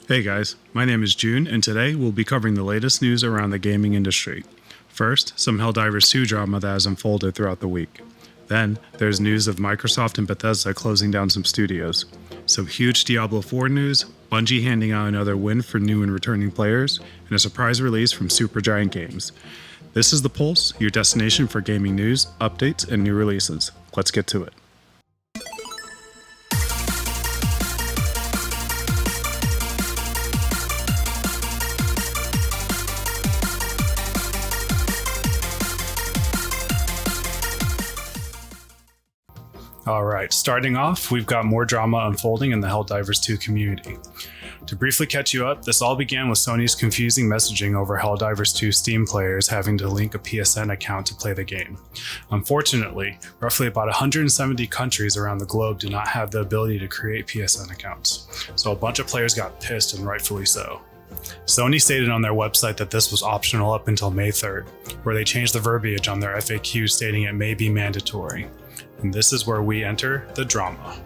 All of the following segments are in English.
Hey guys, my name is June, and today we'll be covering the latest news around the gaming industry. First, some Helldivers 2 drama that has unfolded throughout the week. Then, there's news of Microsoft and Bethesda closing down some studios. Some huge Diablo 4 news, Bungie handing out another win for new and returning players, and a surprise release from Supergiant Games. This is The Pulse, your destination for gaming news, updates, and new releases. Let's get to it. Alright, starting off, we've got more drama unfolding in the Helldivers 2 community. To briefly catch you up, this all began with Sony's confusing messaging over Helldivers 2 Steam players having to link a PSN account to play the game. Unfortunately, roughly about 170 countries around the globe do not have the ability to create PSN accounts, so a bunch of players got pissed, and rightfully so. Sony stated on their website that this was optional up until May 3rd, where they changed the verbiage on their FAQ stating it may be mandatory. And this is where we enter the drama.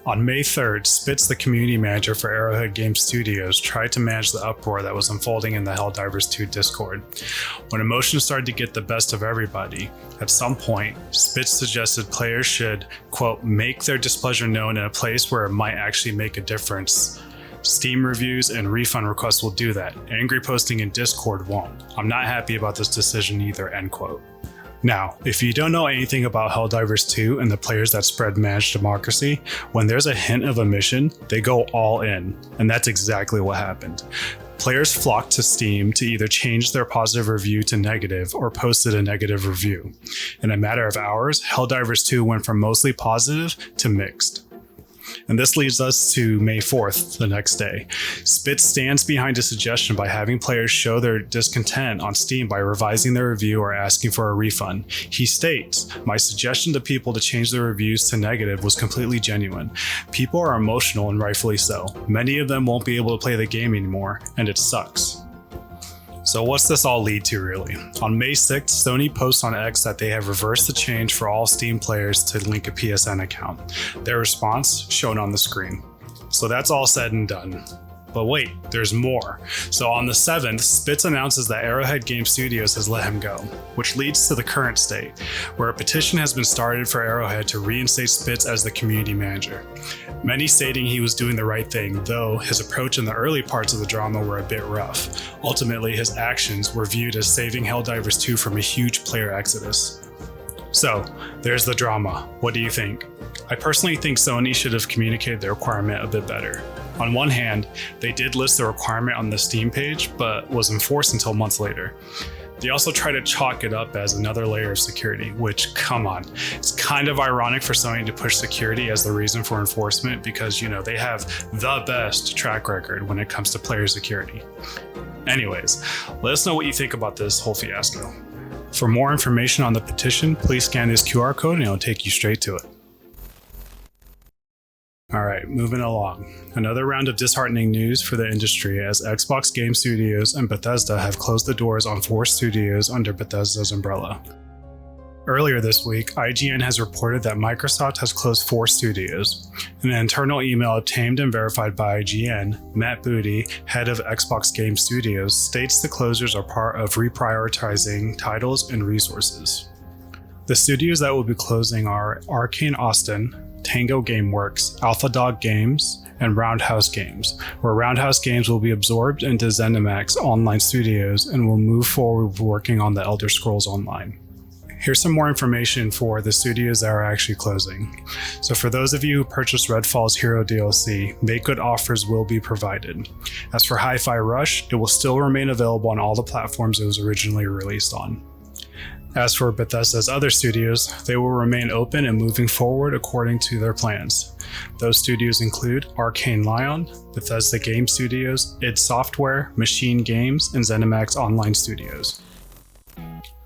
On May 3rd, Spitz, the community manager for Arrowhead Game Studios, tried to manage the uproar that was unfolding in the Helldivers 2 Discord. When emotions started to get the best of everybody, at some point, Spitz suggested players should, quote, make their displeasure known in a place where it might actually make a difference. Steam reviews and refund requests will do that. Angry posting in Discord won't. I'm not happy about this decision either, end quote. Now, if you don't know anything about Helldivers 2 and the players that spread managed democracy, when there's a hint of a mission, they go all in, and that's exactly what happened. Players flocked to Steam to either change their positive review to negative or posted a negative review. In a matter of hours, Helldivers 2 went from mostly positive to mixed. And this leads us to May 4th, the next day. Spitz stands behind a suggestion by having players show their discontent on Steam by revising their review or asking for a refund. He states, "My suggestion to people to change their reviews to negative was completely genuine. People are emotional, and rightfully so. Many of them won't be able to play the game anymore, and it sucks." So what's this all lead to, really? On May 6th, Sony posts on X that they have reversed the change for all Steam players to link a PSN account. Their response shown on the screen. So that's all said and done. But wait, there's more. So on the 7th, Spitz announces that Arrowhead Game Studios has let him go, which leads to the current state, where a petition has been started for Arrowhead to reinstate Spitz as the community manager. Many stating he was doing the right thing, though his approach in the early parts of the drama were a bit rough. Ultimately, his actions were viewed as saving Helldivers 2 from a huge player exodus. So, there's the drama. What do you think? I personally think Sony should have communicated the requirement a bit better. On one hand, they did list the requirement on the Steam page, but was enforced until months later. They also try to chalk it up as another layer of security, which, come on, it's kind of ironic for Sony to push security as the reason for enforcement because, they have the best track record when it comes to player security. Anyways, let us know what you think about this whole fiasco. For more information on the petition, please scan this QR code and it'll take you straight to it. Alright, moving along. Another round of disheartening news for the industry as Xbox Game Studios and Bethesda have closed the doors on 4 studios under Bethesda's umbrella. Earlier this week, IGN has reported that Microsoft has closed 4 studios. In an internal email obtained and verified by IGN, Matt Booty, head of Xbox Game Studios, states the closures are part of reprioritizing titles and resources. The studios that will be closing are Arcane Austin, Tango Gameworks, Alpha Dog Games, and Roundhouse Games, where Roundhouse Games will be absorbed into ZeniMax Online Studios and will move forward working on the Elder Scrolls Online. Here's some more information for the studios that are actually closing. So for those of you who purchased Redfall's Hero DLC, make good offers will be provided. As for Hi-Fi Rush, it will still remain available on all the platforms it was originally released on. As for Bethesda's other studios, they will remain open and moving forward according to their plans. Those studios include Arcane Lion, Bethesda Game Studios, id Software, Machine Games, and ZeniMax Online Studios.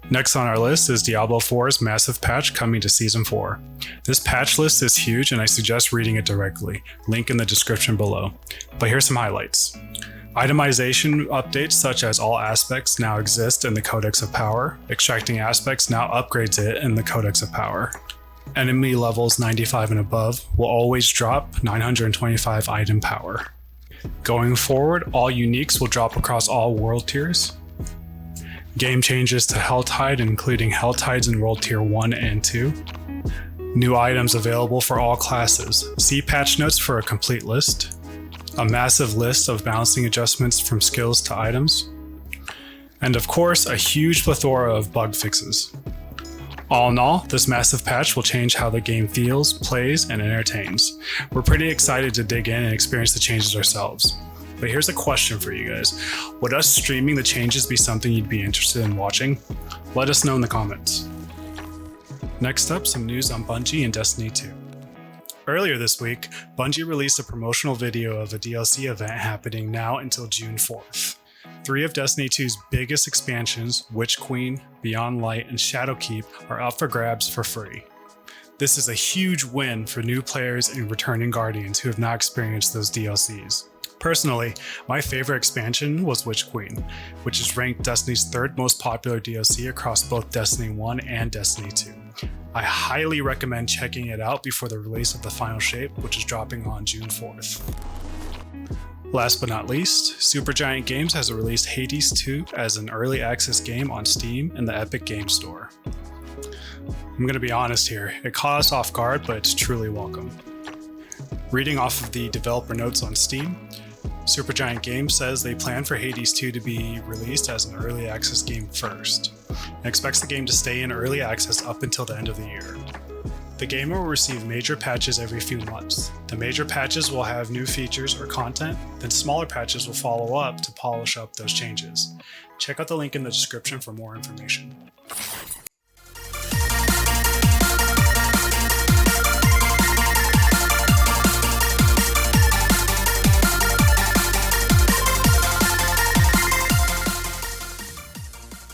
Next on our list is Diablo 4's massive patch coming to Season 4. This patch list is huge and I suggest reading it directly, link in the description below. But here's some highlights. Itemization updates such as all aspects now exist in the Codex of Power, extracting aspects now upgrades it in the Codex of Power. Enemy levels 95 and above will always drop 925 item power. Going forward, all uniques will drop across all world tiers. Game changes to Helltide, including Helltides in World Tier 1 and 2. New items available for all classes. See patch notes for a complete list. A massive list of balancing adjustments from skills to items. And of course, a huge plethora of bug fixes. All in all, this massive patch will change how the game feels, plays, and entertains. We're pretty excited to dig in and experience the changes ourselves. But here's a question for you guys. Would us streaming the changes be something you'd be interested in watching? Let us know in the comments. Next up, some news on Bungie and Destiny 2. Earlier this week, Bungie released a promotional video of a DLC event happening now until June 4th. 3 of Destiny 2's biggest expansions, Witch Queen, Beyond Light, and Shadowkeep, are up for grabs for free. This is a huge win for new players and returning Guardians who have not experienced those DLCs. Personally, my favorite expansion was Witch Queen, which is ranked Destiny's 3rd most popular DLC across both Destiny 1 and Destiny 2. I highly recommend checking it out before the release of TheFinalShape, which is dropping on June 4th. Last but not least, Supergiant Games has released Hades 2 as an early access game on Steam and the Epic Games Store. I'm going to be honest here, it caught us off guard, but it's truly welcome. Reading off of the developer notes on Steam, Supergiant Games says they plan for Hades 2 to be released as an early access game first, and expects the game to stay in early access up until the end of the year. The game will receive major patches every few months. The major patches will have new features or content, then smaller patches will follow up to polish up those changes. Check out the link in the description for more information.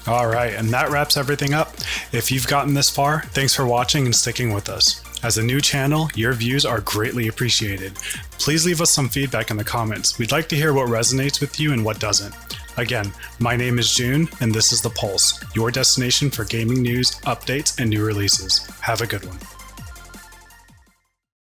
All right, and that wraps everything up. If you've gotten this far, thanks for watching and sticking with us. As a new channel, your views are greatly appreciated. Please leave us some feedback in the comments. We'd like to hear what resonates with you and what doesn't. Again, my name is June, and this is The Pulse, your destination for gaming news, updates, and new releases. Have a good one.